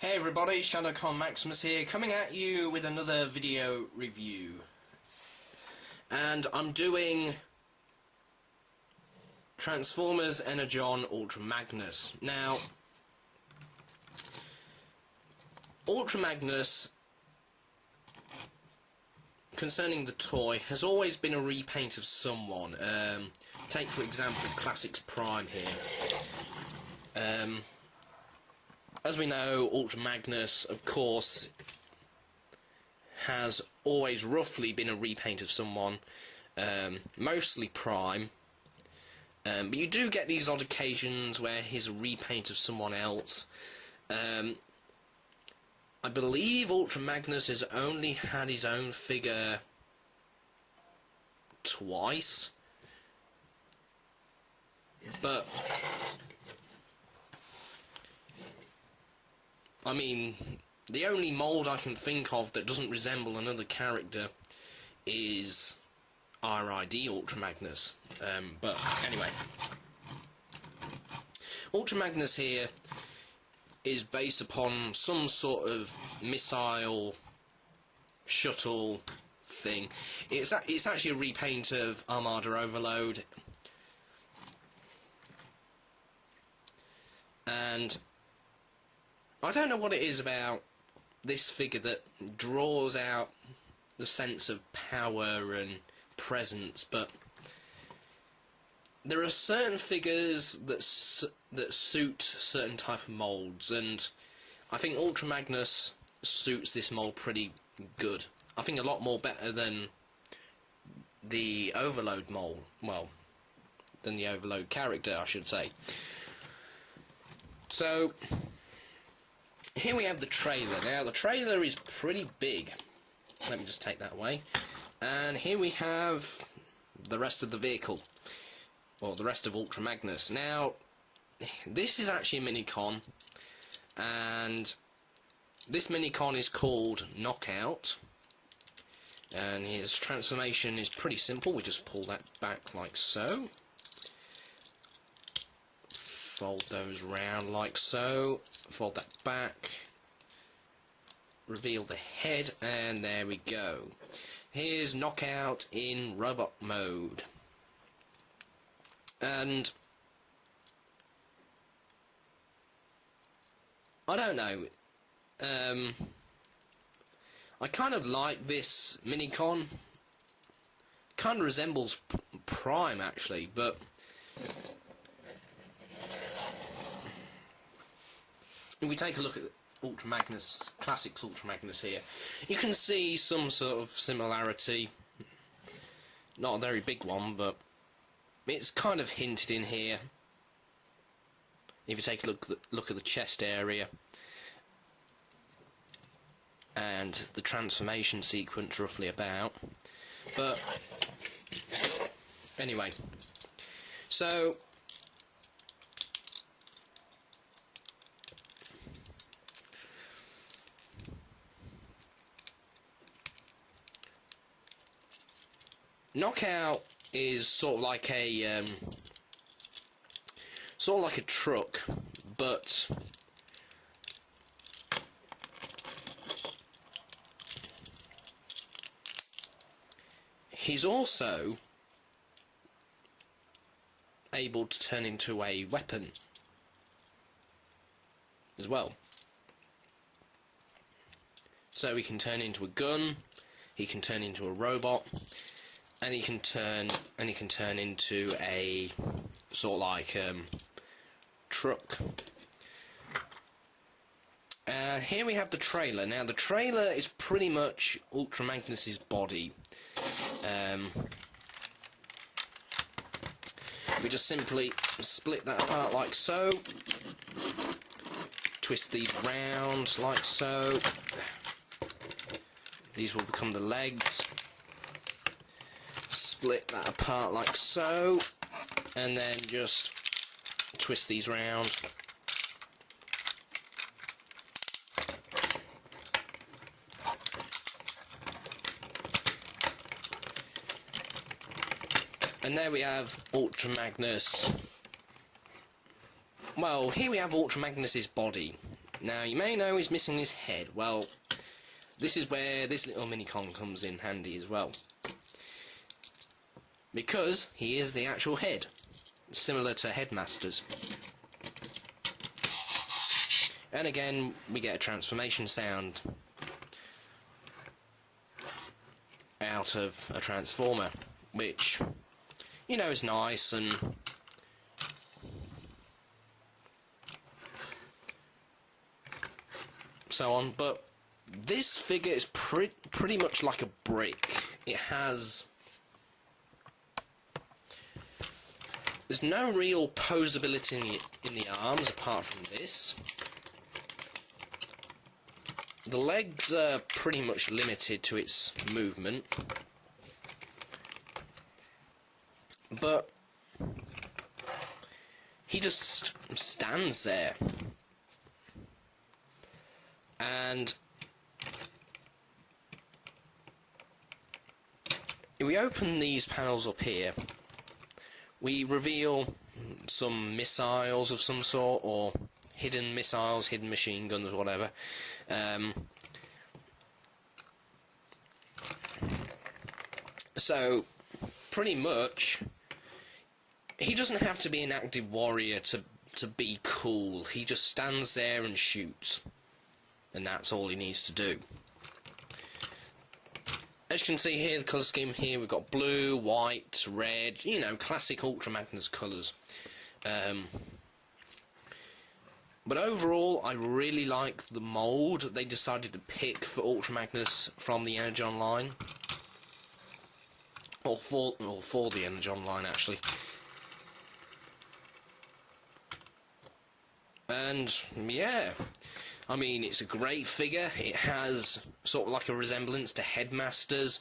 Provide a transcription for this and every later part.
Hey everybody, Magnus here, coming at you with another video review. And I'm doing Transformers Energon Ultra Magnus. Now, Ultra Magnus, concerning the toy, has always been a repaint of someone. Take for example Classics Prime here. As we know, Ultra Magnus, of course, has always roughly been a repaint of someone, mostly Prime, but you do get these odd occasions where he's a repaint of someone else. I believe Ultra Magnus has only had his own figure twice, but I mean, the only mould I can think of that doesn't resemble another character is RID Ultra Magnus. But anyway, Ultra Magnus here is based upon some sort of missile shuttle thing. It's actually a repaint of Armada Overload, and I don't know what it is about this figure that draws out the sense of power and presence, but there are certain figures that suit certain type of moulds, and I think Ultra Magnus suits this mould pretty good. I think a lot more better than the Overload mould, well, than the Overload character, I should say. So here we have the trailer. Now, the trailer is pretty big. Let me just take that away. And here we have the rest of the vehicle. Well, the rest of Ultra Magnus. Now, this is actually a mini-con. And this mini-con is called Knockout. And his transformation is pretty simple. We just pull that back like so. Fold those round like so. Fold that back, reveal the head, and there we go. Here's Knockout in robot mode. And I don't know, I kind of like this mini-con. Kind of resembles Prime actually, but if we take a look at Ultra Magnus, Classics Ultra Magnus here, you can see some sort of similarity. Not a very big one, but it's kind of hinted in here. If you take a look at the chest area and the transformation sequence roughly about. But anyway, so Knockout is sort of like a truck, but he's also able to turn into a weapon as well. So he can turn into a gun, he can turn into a robot, and he can turn into a sort of like truck. Here we have the trailer. Now the trailer is pretty much Ultra Magnus's body. We just simply split that apart like so, twist these round like so. These will become the legs. Split that apart like so, and then just twist these round. And there we have Ultra Magnus. Well, here we have Ultra Magnus's body. Now, you may know he's missing his head. Well, this is where this little minicon comes in handy as well. Because he is the actual head, similar to headmasters. And again, we get a transformation sound out of a transformer, which, you know, is nice and so on, but this figure is pretty much like a brick. It has... There's no real posability in the arms apart from this. The legs are pretty much limited to its movement, but he just stands there. And if we open these panels up here, we reveal some missiles of some sort, or hidden missiles, hidden machine guns, whatever. So, pretty much, he doesn't have to be an active warrior to be cool. He just stands there and shoots. And that's all he needs to do. As you can see here, the colour scheme here, we've got blue, white, red, you know, classic Ultra Magnus colours. But overall, I really like the mould they decided to pick for Ultra Magnus from the Energon line. Or for the Energon line, actually. And, yeah, I mean, it's a great figure. It has sort of like a resemblance to Headmasters.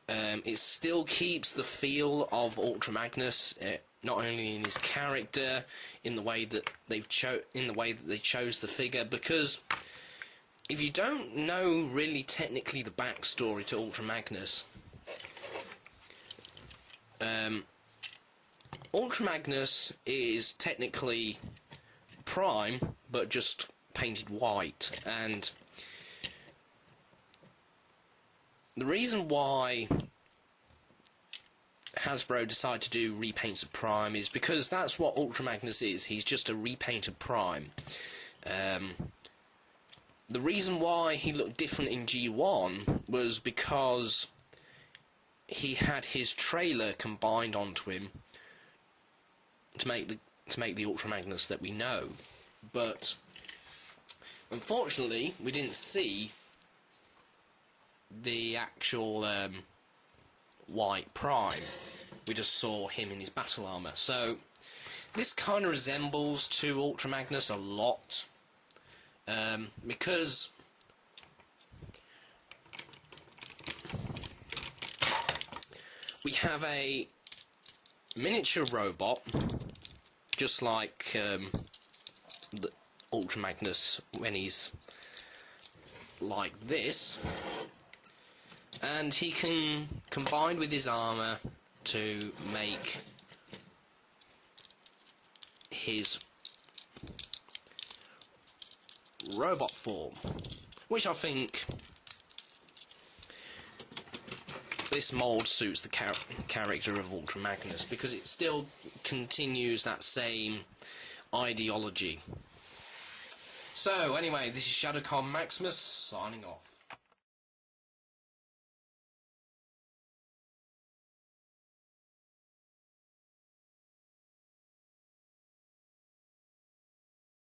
It still keeps the feel of Ultra Magnus, not only in his character, in the way that they chose the figure. Because if you don't know really technically the backstory to Ultra Magnus, Ultra Magnus is technically Prime, but just painted white, and the reason why Hasbro decided to do repaints of Prime is because that's what Ultra Magnus is. He's just a repaint of Prime. The reason why he looked different in G1 was because he had his trailer combined onto him to make the Ultra Magnus that we know. But unfortunately, we didn't see the actual white Prime. We just saw him in his battle armour. So this kind of resembles to Ultra Magnus a lot, because we have a miniature robot, just like the Ultra Magnus when he's like this, and he can combine with his armour to make his robot form, which I think this mould suits the character of Ultra Magnus, because it still continues that same ideology. So anyway, this is Shadowcon Maximus signing off.